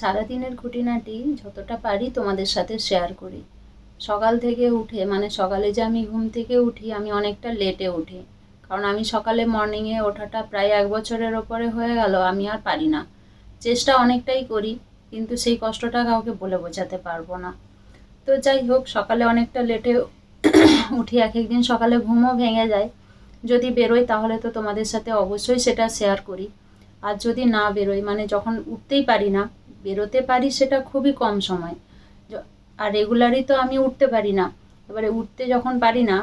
সারাদিনের খুঁটিনাটি যতটা পারি তোমাদের সাথে শেয়ার করি। সকাল থেকে উঠে সকালে যে আমি ঘুম থেকে উঠি আমি অনেকটা লেটে উঠি, কারণ আমি সকালে মর্নিংয়ে ওঠাটা প্রায় 1 বছরের ওপরে হয়ে গেল, আমি আর পারি না। চেষ্টা অনেকটাই করি, কিন্তু সেই কষ্টটা কাউকে বলে বোঝাতে পারবো না। তো যাই হোক, সকালে অনেকটা লেটে উঠি, এক একদিন সকালে ঘুমও ভেঙে যায়। যদি বেরোই তাহলে তো তোমাদের সাথে অবশ্যই সেটা শেয়ার করি, আর যদি না বেরোই যখন উঠতেই পারি না, বেরোতে পারি সেটা খুবই কম সময়, আর রেগুলারই তো আমি উঠতে পারি না। এবারে উঠতে যখন পারি না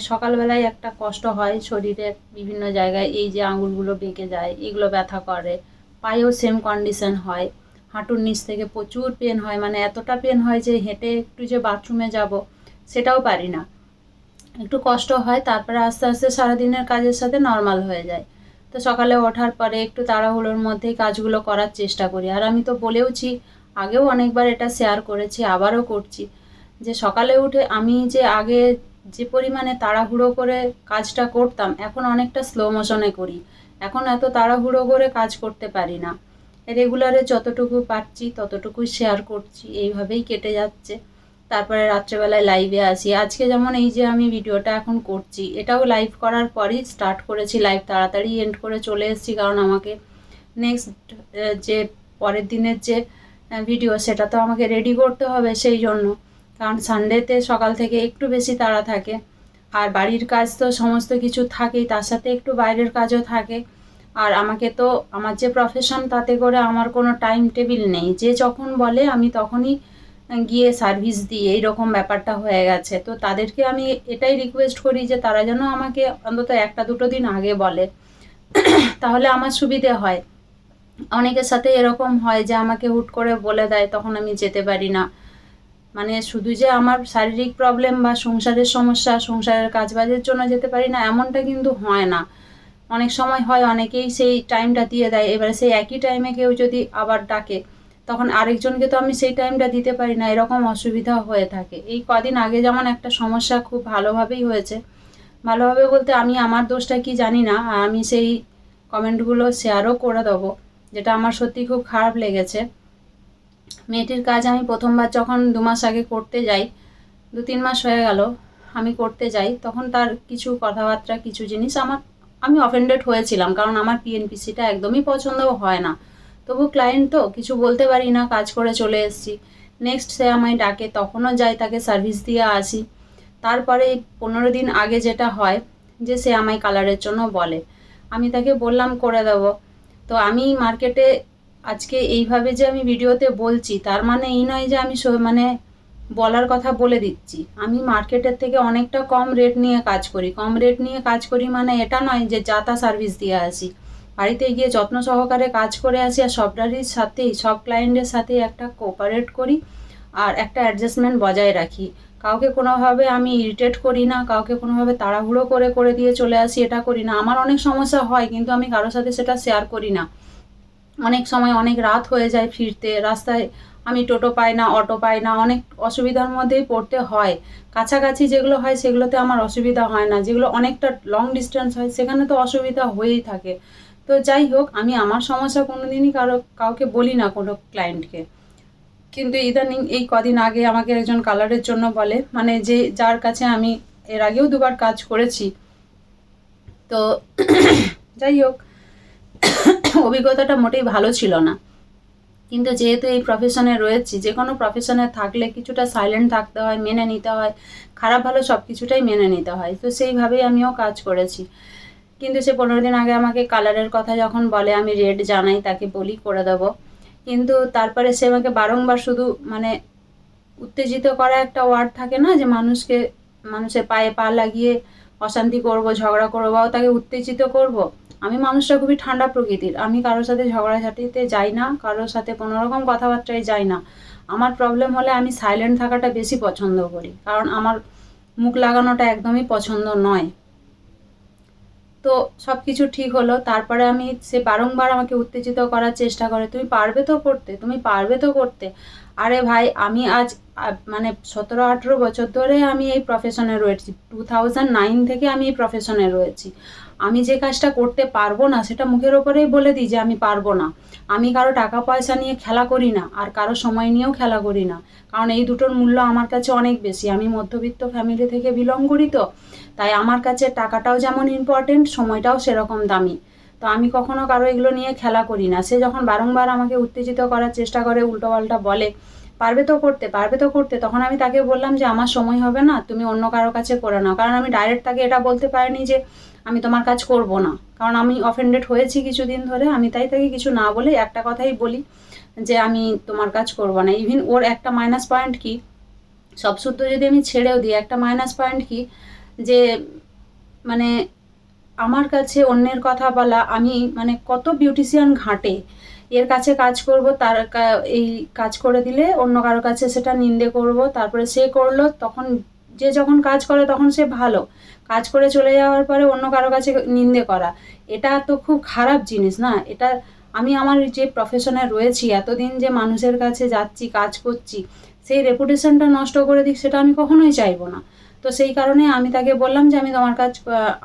সকালবেলায় একটা কষ্ট হয় শরীরের বিভিন্ন জায়গায়, এই যে আঙুলগুলো বেঁকে যায়, এগুলো ব্যথা করে, পায়েও সেম কন্ডিশন হয়, হাঁটুর নিচ থেকে প্রচুর পেন হয়, এতটা পেন হয় যে হেঁটে একটু যে বাথরুমে যাব সেটাও পারি না, একটু কষ্ট হয়। তারপরে আস্তে আস্তে সারাদিনের কাজের সাথে নর্মাল হয়ে যায়। তো সকালে ওঠার পরে একটু তাড়াহুড়োর মধ্যেই কাজগুলো করার চেষ্টা করি, আর আমি তো বলেওছি, আগেও অনেকবার এটা শেয়ার করেছি, আবারও করছি, যে সকালে উঠে আমি যে আগে যে পরিমাণে তাড়াহুড়ো করে কাজটা করতাম, এখন অনেকটা স্লো মোশনে করি। এখন এত তাড়াহুড়ো করে কাজ করতে পারি না। রেগুলারে যতটুকু পারছি ততটুকুই শেয়ার করছি, এইভাবেই কেটে যাচ্ছে। তারপরে রাত্রেবেলায় লাইভে আসি। আজকে যেমন এই যে আমি ভিডিওটা এখন করছি, এটাও লাইভ করার পরই স্টার্ট করেছি। লাইভ তাড়াতাড়ি এন্ড করে চলে এসেছি, কারণ আমাকে নেক্সট যে পরের দিনের যে ভিডিও, সেটা তো আমাকে রেডি করতে হবে, সেই জন্য। কারণ সানডেতে সকাল থেকে একটু বেশি তাড়া থাকে, আর বাড়ির কাজ তো সমস্ত কিছু থাকেই, তার সাথে একটু বাইরের কাজও থাকে। আর আমাকে তো, আমার যে প্রফেশন, তাতে করে আমার কোনো টাইম টেবিল নেই, যে যখন বলে আমি তখনই গিয়ে সার্ভিস দিই, এইরকম ব্যাপারটা হয়ে গেছে। তো তাদেরকে আমি এটাই রিকোয়েস্ট করি যে তারা যেন আমাকে অন্তত 1-2 দিন আগে বলে, তাহলে আমার সুবিধে হয়। অনেকের সাথে এরকম হয় যে আমাকে হুট করে বলে দেয়, তখন আমি যেতে পারি না। শুধু যে আমার শারীরিক প্রবলেম বা সংসারের সমস্যা, সংসারের কাজবাজের জন্য যেতে পারি না, এমনটা কিন্তু হয় না। অনেক সময় হয় অনেকেই সেই টাইমটা দিয়ে দেয়, এবারে সেই একই টাইমে কেউ যদি আবার ডাকে, তখন আরেকজনকে তো আমি সেই টাইমটা দিতে পারি না, এরকম অসুবিধা হয়ে থাকে। এই কদিন আগে যেমন একটা সমস্যা খুব ভালোভাবেই হয়েছে, ভালোভাবে বলতে আমি আমার দোষটা কি জানি না, আর আমি সেই কমেন্টগুলো শেয়ারও করে দেবো, যেটা আমার সত্যি খুব খারাপ লেগেছে। মেয়েটির কাজ আমি প্রথমবার যখন 2 মাস আগে করতে যাই, 2-3 মাস হয়ে গেল আমি করতে যাই, তখন তার কিছু কথাবার্তা, কিছু জিনিস আমি অফেন্ডেড হয়েছিলাম, কারণ আমার পিএনপিসিটা একদমই পছন্দ হয় না। তবু ক্লায়েন্ট তো কিছু বলতে পারি না, কাজ করে চলে এসেছি। নেক্সট সে আমায় ডাকে, তখনও যাই, তাকে সার্ভিস দিয়ে আসি। তারপরে 15 দিন আগে যেটা হয়, যে সে আমায় কালারের জন্য বলে, আমি তাকে বললাম করে দেবো। তো আমি মার্কেটে আজকে এইভাবে যে আমি ভিডিওতে বলছি, তার মানে এই নয় যে আমি বলার কথা বলে দিচ্ছি। আমি মার্কেটের থেকে অনেকটা কম রেট নিয়ে কাজ করি। কম রেট নিয়ে কাজ করি এটা নয় যে যা তা সার্ভিস দিয়ে আসি। বাড়িতে গিয়ে যত্ন সহকারে কাজ করে আসি, আর সবটারই সাথেই, সব ক্লায়েন্টের সাথেই একটা কোঅপারেট করি, আর একটা অ্যাডজাস্টমেন্ট বজায় রাখি। কাউকে কোনোভাবে আমি ইরিটেট করি না, কাউকে কোনোভাবে তাড়াহুড়ো করে করে দিয়ে চলে আসি, এটা করি না। আমার অনেক সমস্যা হয়, কিন্তু আমি কারোর সাথে সেটা শেয়ার করি না। অনেক সময় অনেক রাত হয়ে যায় ফিরতে, রাস্তায় আমি টোটো পাই না, অটো পাই না, অনেক অসুবিধার মধ্যেই পড়তে হয়। কাছাকাছি যেগুলো হয় সেগুলোতে আমার অসুবিধা হয় না, যেগুলো অনেকটা লং ডিস্টেন্স হয় সেখানে তো অসুবিধা হয়েই থাকে। তো যাই হোক, আমি আমার সমস্যা কোনো দিনই কাউকে বলি না, কোনো ক্লায়েন্টকে। কিন্তু ইদানিং এই কদিন আগে আমাকে একজন কালারের জন্য বলে, যে যার কাছে আমি এর আগেও 2বার কাজ করেছি। তো যাই হোক, অভিজ্ঞতাটা মোটেই ভালো ছিল না। কিন্তু যেহেতু এই প্রফেশনে রয়েছি, যে কোনো প্রফেশনে থাকলে কিছুটা সাইলেন্ট থাকতে হয়, মেনে নিতে হয়, খারাপ ভালো সব কিছুটাই মেনে নিতে হয়। তো সেইভাবেই আমিও কাজ করেছি। কিন্তু সে 15 দিন আগে আমাকে কালারের কথা যখন বলে, আমি রেট জানাই, তাকে বলি করে দেবো। কিন্তু তারপরে সে আমাকে বারংবার শুধু উত্তেজিত করা একটা ওয়ার্ড থাকে না, যে মানুষের পায়ে পা লাগিয়ে অশান্তি করব, ঝগড়া করবো, বা তাকে উত্তেজিত করব। আমি মানুষটা খুবই ঠান্ডা প্রকৃতির, আমি কারোর সাথে ঝগড়াঝাটিতে যাই না, কারোর সাথে কোনো রকম কথাবার্তায় যাই না। আমার প্রবলেম হলে আমি সাইলেন্ট থাকাটা বেশি পছন্দ করি, কারণ আমার মুখ লাগানোটা একদমই পছন্দ নয়। তো সব কিছু ঠিক হলো, তারপরে সে বারংবার আমাকে উত্তেজিত করার চেষ্টা করে, তুমি পারবে তো করতে, তুমি পারবে তো করতে। আরে ভাই, আমি আজ মানে 17-18 বছর ধরে আমি এই প্রফেশনে রয়েছি। 2009 থেকে আমি এই প্রফেশনে রয়েছি। আমি যে কাজটা করতে পারবো না সেটা মুখের ওপরেই বলে দিই যে আমি পারবো না। আমি কারো টাকা পয়সা নিয়ে খেলা করি না, আর কারো সময় নিয়েও খেলা করি না, কারণ এই দুটোর মূল্য আমার কাছে অনেক বেশি। আমি মধ্যবিত্ত ফ্যামিলি থেকে বিলং করি, তো তাই আমার কাছে টাকাটাও যেমন ইম্পর্টেন্ট, সময়টাও সেরকম দামি। তো আমি কখনো কারো এগুলো নিয়ে খেলা করি না। সে যখন বারংবার আমাকে উত্তেজিত করার চেষ্টা করে, উল্টোপাল্টা বলে, পারবে তো করতে, পারবে তো করতে, তখন আমি তাকে বললাম যে আমার সময় হবে না, তুমি অন্য কারো কাছে করে নাও। কারণ আমি ডাইরেক্ট তাকে এটা বলতে পারিনি যে আমি তোমার কাজ করব না, কারণ আমি অফেন্ডেড হয়েছি কিছুদিন ধরে। আমি তাই তাকে কিছু না বলে একটা কথাই বলি যে আমি তোমার কাজ করব না। ইভিন ওর একটা মাইনাস পয়েন্ট কি, সব সূত্র যদি আমি ছেড়েও দিই, একটা মাইনাস পয়েন্ট কি, যে মানে আমার কাছে অন্যের কথা বলা, আমি মানে কত বিউটিশিয়ান ঘাঁটে এর কাছে কাজ করব, তার এই কাজ করে দিলে অন্য কারো কাছে সেটা নিন্দে করব, তারপরে সে করলো, তখন যে যখন কাজ করে তখন সে ভালো, কাজ করে চলে যাওয়ার পরে অন্য কারো কাছে নিন্দে করা, এটা তো খুব খারাপ জিনিস না। এটা আমি আমার যে প্রফেশনে রয়েছি, এতদিন যে মানুষের কাছে যাচ্ছি, কাজ করছি, সেই রেপুটেশনটা নষ্ট করে দিক, সেটা আমি কখনোই চাইবো না। তো সেই কারণে আমি তাকে বললাম যে আমি তোমার কাজ,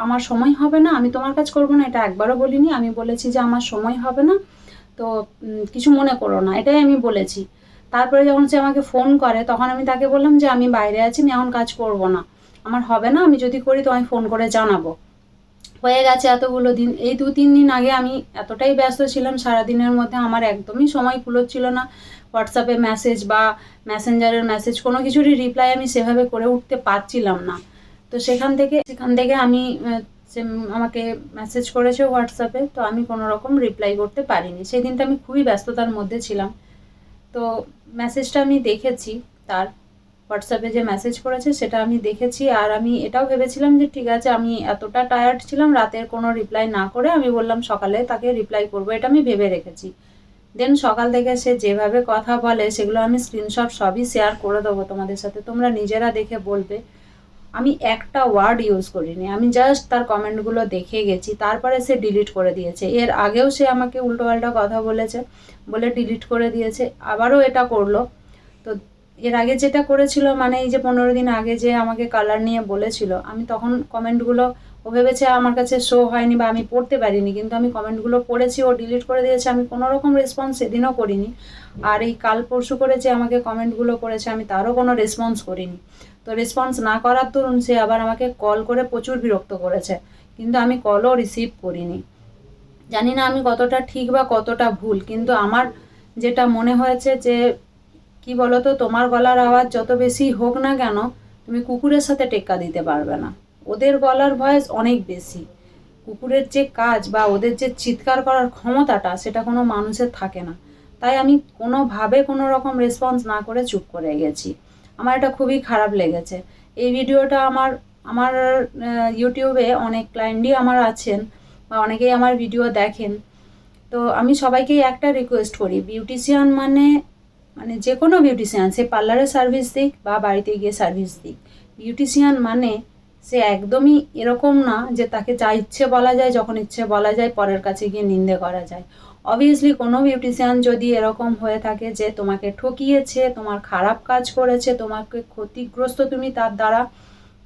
আমার সময় হবে না, আমি তোমার কাজ করবো না, এটা একবারও বলিনি। আমি বলেছি যে আমার সময় হবে না, তো কিছু মনে করো না, এটাই আমি বলেছি। তারপরে যখন সে আমাকে ফোন করে, তখন আমি তাকে বললাম যে আমি বাইরে আছি, আমি এখন কাজ করব না, আমার হবে না, আমি যদি করি তো আমি ফোন করে জানাবো। হয়ে গেছে এতগুলো দিন। এই 2-3 দিন আগে আমি এতটাই ব্যস্ত ছিলাম, সারাদিনের মধ্যে আমার একদমই সময় কুলোচ্ছিল না হোয়াটসঅ্যাপে মেসেজ বা মেসেঞ্জারের মেসেজ, কোনো কিছুরই রিপ্লাই আমি সেভাবে করে উঠতে পারছিলাম না। তো সেখান থেকে আমি সে আমাকে মেসেজ করেছে হোয়াটসঅ্যাপে, তো আমি কোনো রকম রিপ্লাই করতে পারিনি। সেই দিনটা আমি খুবই ব্যস্ততার মধ্যে ছিলাম। তো মেসেজটা আমি দেখেছি, তার হোয়াটসঅ্যাপে যে মেসেজ করেছে সেটা আমি দেখেছি, আর আমি এটাও ভেবেছিলাম যে ঠিক আছে, আমি এতটা টায়ার্ড ছিলাম, রাতের কোনো রিপ্লাই না করে আমি বললাম সকালে তাকে রিপ্লাই করবো, এটা আমি ভেবে রেখেছি। দেন সকাল থেকে সে যেভাবে কথা বলে, সেগুলো আমি স্ক্রিনশট সবই শেয়ার করে দেবো তোমাদের সাথে, তোমরা নিজেরা দেখে বলবে। আমি একটা ওয়ার্ড ইউজ করিনি, আমি জাস্ট তার কমেন্টগুলো দেখে গেছি, তারপরে সে ডিলিট করে দিয়েছে। এর আগেও সে আমাকে উল্টোপাল্টা কথা বলেছে, বলে ডিলিট করে দিয়েছে, আবারও এটা করলো। তো এর আগে যেটা করেছিল, মানে এই যে 15 দিন আগে যে আমাকে কালার নিয়ে বলেছিল, আমি তখন কমেন্টগুলো, ও ভেবেছে আমার কাছে শো হয়নি বা আমি পড়তে পারিনি, কিন্তু আমি কমেন্টগুলো পড়েছি, ও ডিলিট করে দিয়েছে। আমি কোনো রকম রেসপন্স সেদিনও করিনি। আর এই কাল পরশু করে যে আমাকে কমেন্টগুলো করেছে, আমি তারও কোনো রেসপন্স করিনি। তো রেসপন্স না করার দরুন সে আবার আমাকে কল করে প্রচুর বিরক্ত করেছে, কিন্তু আমি কলও রিসিভ করিনি। জানি না আমি কতটা ঠিক বা কতটা ভুল, কিন্তু আমার যেটা মনে হয়েছে যে কি বলতো, তোমার গলার আওয়াজ যত বেশি হোক না কেন, তুমি কুকুরের সাথে টেক্কা দিতে পারবে না। ওদের গলার ভয়েস অনেক বেশি, কুকুরের যে কাজ বা ওদের যে চিৎকার করার ক্ষমতাটা, সেটা কোনো মানুষের থাকে না। তাই আমি কোনোভাবে কোনো রকম রেসপন্স না করে চুপ করে গেছি। আমার এটা খুবই খারাপ লেগেছে। এই ভিডিওটা আমার আমার ইউটিউবে অনেক ক্লায়েন্টই আমার আছেন, বা অনেকেই আমার ভিডিও দেখেন। তো আমি সবাইকেই একটা রিকোয়েস্ট করি, বিউটিশিয়ান মানে মানে যে কোনো বিউটিশিয়ান, সে পার্লারে সার্ভিস দিক বা বাড়িতে গিয়ে সার্ভিস দিক, বিউটিশিয়ান মানে সে একদমই এরকম না যে তাকে যা ইচ্ছে বলা যায়, যখন ইচ্ছে বলা যায়, পরের কাছে গিয়ে নিন্দে করা যায়। অবভিয়াসলি কোনো বিউটিশিয়ান যদি এরকম হয়ে থাকে যে তোমাকে ঠকিয়েছে, তোমার খারাপ কাজ করেছে, তোমাকে ক্ষতিগ্রস্ত তুমি তার দ্বারা,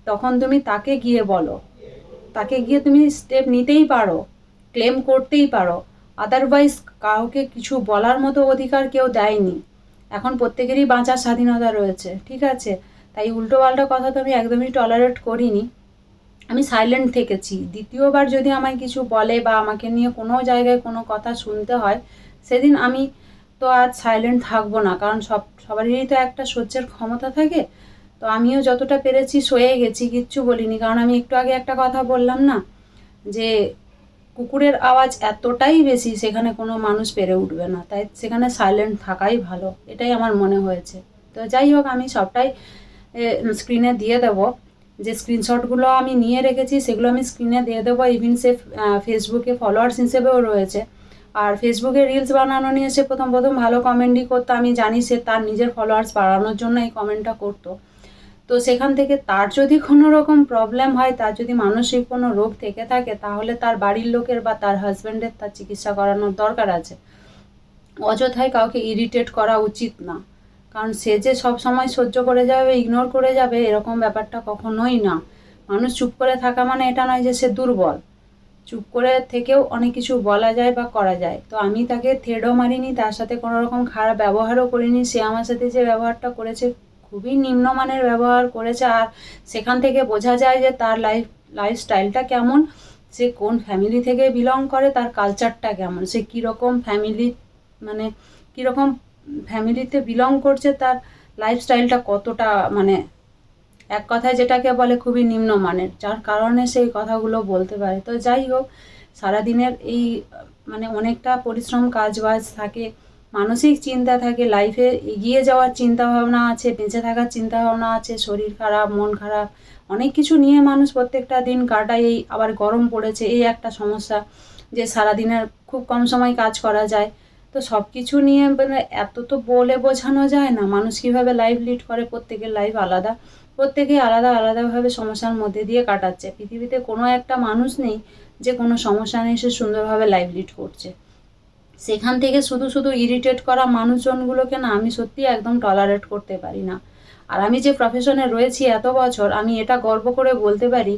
তখন তুমি তাকে গিয়ে বলো, তাকে গিয়ে তুমি স্টেপ নিতেই পারো, ক্লেম করতেই পারো। আদারওয়াইজ কাউকে কিছু বলার মতো অধিকার কেউ দেয়নি। এখন প্রত্যেকেরই বাঁচার স্বাধীনতা রয়েছে, ঠিক আছে? তাই উল্টোপাল্টা কথা তো আমি একদমই টলারেট করিনি, আমি সাইলেন্ট থেকেছি। দ্বিতীয়বার যদি আমায় কিছু বলে বা আমাকে নিয়ে কোনো জায়গায় কোনো কথা শুনতে হয়, সেদিন আমি তো আর সাইলেন্ট থাকবো না, কারণ সবারই তো একটা সহ্যের ক্ষমতা থাকে। তো আমিও যতটা পেরেছি সয়ে গেছি, কিচ্ছু বলিনি, কারণ আমি একটু আগে একটা কথা বললাম না, যে কুকুরের আওয়াজ এতটাই বেশি, সেখানে কোনো মানুষ পেরে উঠবে না, তাই সেখানে সাইলেন্ট থাকাই ভালো, এটাই আমার মনে হয়েছে। তো যাই হোক, আমি সবটাই স্ক্রিনে দিয়ে দেবো। যে স্ক্রিনশটগুলো আমি নিয়ে রেখেছি সেগুলো আমি স্ক্রিনে দিয়ে দেবো। ইভিন সে ফেসবুকে ফলোয়ার্স হিসেবেও রয়েছে, আর ফেসবুকে রিলস বানানো নিয়ে সে প্রথম ভালো কমেন্টই করতো। আমি জানি সে তার নিজের ফলোয়ার্স বাড়ানোর জন্য এই কমেন্টটা করতো। তো সেখান থেকে তার যদি কোনো রকম প্রবলেম হয়, তার যদি মানসিক কোনো রোগ থেকে থাকে, তাহলে তার বাড়ির লোকের বা তার হাজব্যান্ডের তার চিকিৎসা করানোর দরকার আছে। অযথায় কাউকে ইরিটেট করা উচিত না, কারণ সে যে সব সময় সহ্য করে যাবে, ইগনোর করে যাবে, এরকম ব্যাপারটা কখনোই না। মানুষ চুপ করে থাকা মানে এটা নয় যে সে দুর্বল। চুপ করে থেকেও অনেক কিছু বলা যায় বা করা যায়। তো আমি তাকে থ্রেডও মারিনি, তার সাথে কোনো রকম খারাপ ব্যবহারও করিনি। সে আমার সাথে যে ব্যবহারটা করেছে খুবই নিম্নমানের ব্যবহার করেছে। আর সেখান থেকে বোঝা যায় যে তার লাইফস্টাইলটা কেমন, সে কোন ফ্যামিলি থেকে বিলং করে, তার কালচারটা কেমন, সে কীরকম মানে কীরকম ফ্যামিলিতে বিলং করছে, তার লাইফস্টাইলটা কতটা মানে এক কথায় যেটাকে বলে খুবই নিম্নমানের, যার কারণে সেই কথাগুলো বলতে পারে। তো যাই হোক, সারাদিনের এই মানে অনেকটা পরিশ্রম, কাজবাজ থাকে, মানসিক চিন্তা থাকে, লাইফে এগিয়ে যাওয়ার চিন্তাভাবনা আছে, বেঁচে থাকার চিন্তাভাবনা আছে, শরীর খারাপ, মন খারাপ, অনেক কিছু নিয়ে মানুষ প্রত্যেকটা দিন কাটায়। এই আবার গরম পড়েছে, এই একটা সমস্যা যে সারাদিনের খুব কম সময় কাজ করা যায়। তো সব কিছু নিয়ে মানে এত তো বলে বোঝানো যায় না। মানুষ কীভাবে লাইফ লিড করে, প্রত্যেকের লাইফ আলাদা, প্রত্যেকেই আলাদা আলাদাভাবে সমস্যার মধ্যে দিয়ে কাটাচ্ছে। পৃথিবীতে কোনো একটা মানুষ নেই যে কোনো সমস্যা নেই সে সুন্দরভাবে লাইফ লিড করছে। সেখান থেকে শুধু শুধু ইরিটেট করা মানুষজনগুলোকে না আমি সত্যি একদম টলারেট করতে পারি না। আর আমি যে প্রফেশনে রয়েছি এত বছর, আমি এটা গর্ব করে বলতে পারি,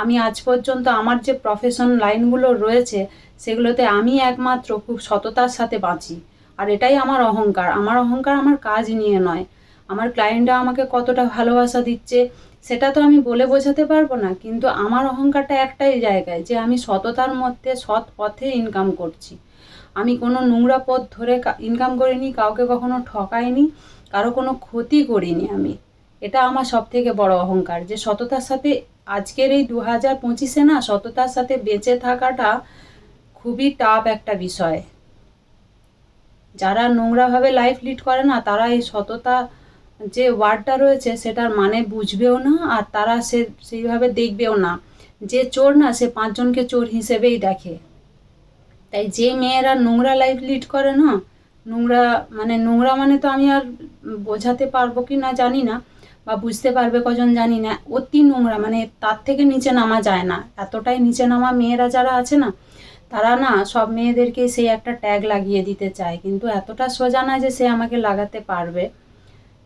আমি আজ পর্যন্ত আমার যে প্রফেশন লাইনগুলো রয়েছে সেগুলোতে আমি একমাত্র খুব সততার সাথে বাঁচি। আর এটাই আমার অহংকার। আমার অহংকার আমার কাজ নিয়ে নয়। আমার ক্লায়েন্টরা আমাকে কতটা ভালোবাসা দিচ্ছে সেটা তো আমি বলে বোঝাতে পারবো না, কিন্তু আমার অহংকারটা একটাই জায়গায়, যে আমি সততার মধ্যে সৎ পথে ইনকাম করছি। আমি কোনো নোংরা পথ ধরে ইনকাম করিনি, কাউকে কখনো ঠকাইনি, কারো কোনো ক্ষতি করিনি আমি। এটা আমার সবথেকে বড় অহংকার, যে সততার সাথে আজকের এই 2025-এ না সততার সাথে বেঁচে থাকাটা খুবই টাফ একটা বিষয়। যারা নোংরাভাবে লাইফ লিড করে না, তারা এই সততা যে ওয়ার্ডটা রয়েছে সেটার মানে বুঝবেও না, আর তারা সেইভাবে দেখবেও না। যে চোর না, সে 5 জনকে চোর হিসেবেই দেখে। তাই যে মেয়েরা নোংরা লাইফ লিড করে না, নোংরা মানে তো আমি আর বোঝাতে পারবো কি না জানি না, বা বুঝতে পারবে কজন জানি না। অতি নোংরা মানে তার থেকে নিচে নামা যায় না, এতটাই নিচে নামা মেয়েরা যারা আছে না, তারা না সব মেয়েদেরকে সেই একটা ট্যাগ লাগিয়ে দিতে চায়, কিন্তু এতটা সোজা না যে সে আমাকে লাগাতে পারবে।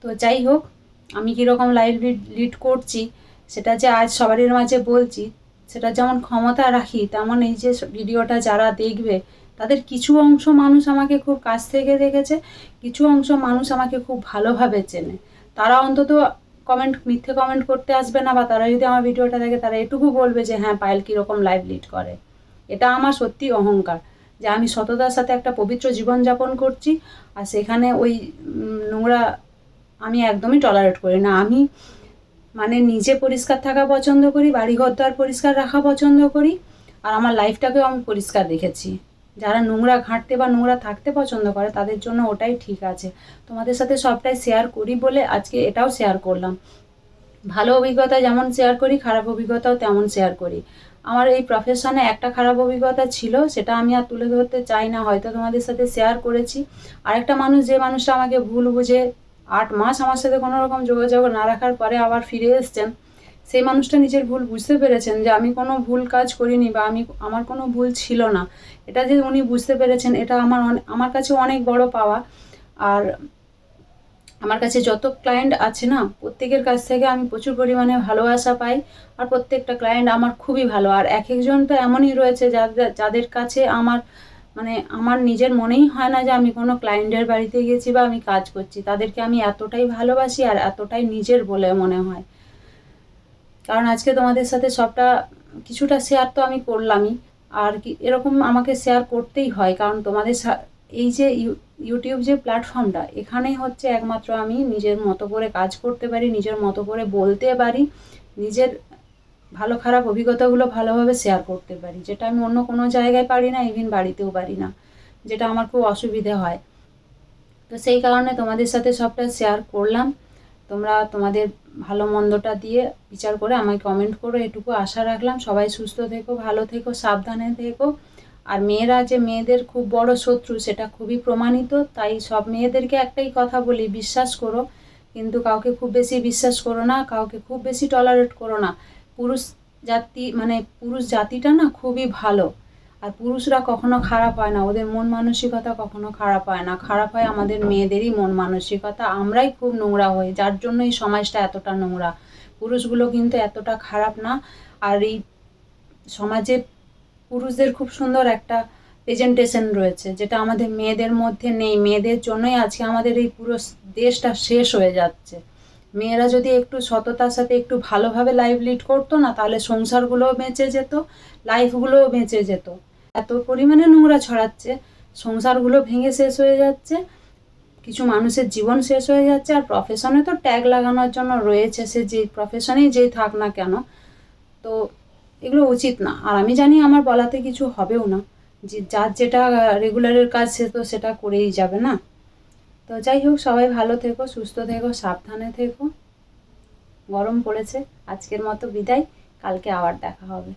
তো যাই হোক, আমি কীরকম লাইফ লিড করছি সেটা যে আজ সবারই মাঝে বলছি, সেটা যেমন ক্ষমতা রাখি, তেমন এই যে ভিডিওটা যারা দেখবে তাদের কিছু অংশ মানুষ আমাকে খুব কাছ থেকে দেখেছে, কিছু অংশ মানুষ আমাকে খুব ভালোভাবে চেনে। তারা অন্তত মিথ্যে কমেন্ট করতে আসবে না, বা তারা যদি আমার ভিডিওটা দেখে তারা এটুকু বলবে যে হ্যাঁ পায়েল কীরকম লাইফ লিড করে। এটা আমার সত্যি অহংকার, যে আমি সততার সাথে একটা পবিত্র জীবনযাপন করছি, আর সেখানে ওই নোংরা আমি একদমই টলারেট করি না। আমি মানে নিজে পরিষ্কার থাকা পছন্দ করি, বাড়িঘর দ্বার পরিষ্কার রাখা পছন্দ করি, আর আমার লাইফটাকেও আমি পরিষ্কার রেখেছি। যারা নোংরা ঘাঁটতে বা নোংরা থাকতে পছন্দ করে তাদের জন্য ওটাই ঠিক আছে। তোমাদের সাথে সবটাই শেয়ার করি বলে আজকে এটাও শেয়ার করলাম। ভালো অভিজ্ঞতা যেমন শেয়ার করি, খারাপ অভিজ্ঞতাও তেমন শেয়ার করি। আমার এই প্রফেশনে একটা খারাপ অভিজ্ঞতা ছিল, সেটা আমি আর তুলে ধরতে চাই না, হয়তো তোমাদের সাথে শেয়ার করেছি। আরেকটা মানুষ, যে মানুষটা আমাকে ভুল বুঝে 8 মাস আমার সাথে কোনো রকম যোগাযোগ না রাখার পরে আবার ফিরে এসছেন, সেই মানুষটা নিজের ভুল বুঝতে পেরেছেন, যে আমি কোনো ভুল কাজ করিনি বা আমার কোনো ভুল ছিল না। এটা যে উনি বুঝতে পেরেছেন, এটা আমার কাছে অনেক বড় পাওয়া। আর আমার কাছে যত ক্লায়েন্ট আছে না, প্রত্যেকের কাছ থেকে আমি প্রচুর পরিমাণে ভালোবাসা পাই, আর প্রত্যেকটা ক্লায়েন্ট আমার খুবই ভালো। আর এক একজন তো এমনই রয়েছে যাদের কাছে আমার নিজের মনেই হয় না যে আমি কোনো ক্লায়েন্টের বাড়িতে গেছি বা আমি কাজ করছি। তাদেরকে আমি এতটাই ভালোবাসি আর এতটাই নিজের বলে মনে হয়। কারণ আজকে তোমাদের সাথে সবটা কিছুটা শেয়ার তো আমি করলামই, আর কি এরকম আমাকে শেয়ার করতেই হয়, কারণ তোমাদের এই যে ইউটিউব যে প্ল্যাটফর্মটা, এখানেই হচ্ছে একমাত্র আমি নিজের মতো করে কাজ করতে পারি, নিজের মতো করে বলতে পারি, নিজের ভালো খারাপ অভিজ্ঞতাগুলো ভালোভাবে শেয়ার করতে পারি, যেটা আমি অন্য কোনো জায়গায় পারি না, ইভেন বাড়িতেও পারি না, যেটা আমার খুব অসুবিধে হয়। তো সেই কারণে তোমাদের সাথে সবটা শেয়ার করলাম। তোমরা তোমাদের ভালো মন্দটা দিয়ে বিচার করে আমায় কমেন্ট করো, এটুকু আশা রাখলাম। সবাই সুস্থ থেকো, ভালো থেকো, সাবধানে থেকো। আর মেয়েরা যে মেয়েদের খুব বড় শত্রু সেটা খুবই প্রমাণিত, তাই সব মেয়েদেরকে একটাই কথা বলি, বিশ্বাস করো, কিন্তু কাউকে খুব বেশি বিশ্বাস করো না, কাউকে খুব বেশি টলারেট করো না। পুরুষ জাতিটা না খুবই ভালো, আর পুরুষরা কখনো খারাপ হয় না, ওদের মন মানসিকতা কখনো খারাপ হয় না, খারাপ হয় আমাদের মেয়েদেরই মন মানসিকতা। আমরাই খুব নোংরা হই, যার জন্য এই সমাজটা এতটা নোংরা। পুরুষগুলো কিন্তু এতটা খারাপ না। আর এই সমাজে পুরুষদের খুব সুন্দর একটা প্রেজেন্টেশন রয়েছে, যেটা আমাদের মেয়েদের মধ্যে নেই। মেয়েদের জন্যই আজকে আমাদের এই পুরো দেশটা শেষ হয়ে যাচ্ছে। মেয়েরা যদি একটু সততার সাথে একটু ভালোভাবে লাইফ লিড করতো না, তাহলে সংসারগুলোও বেঁচে যেত, লাইফগুলোও বেঁচে যেত। এত পরিমাণে নোংরা ছড়াচ্ছে, সংসারগুলো ভেঙে শেষ হয়ে যাচ্ছে, কিছু মানুষের জীবন শেষ হয়ে যাচ্ছে। আর প্রফেশনে তো ট্যাগ লাগানোর জন্য রয়েছে, সে যে প্রফেশনেই যেই থাক না কেন। তো এগুলো উচিত না। আর আমি জানি আমার বলাতে কিছু হবেও না, যে যার যেটা রেগুলারের কাজ সে তো সেটা করেই যাবে না। তো যাই হোক, সবাই ভালো থেকো, সুস্থ থেকো, সাবধানে থেকো। গরম পড়েছে, আজকের মতো বিদায়, কালকে আবার দেখা হবে।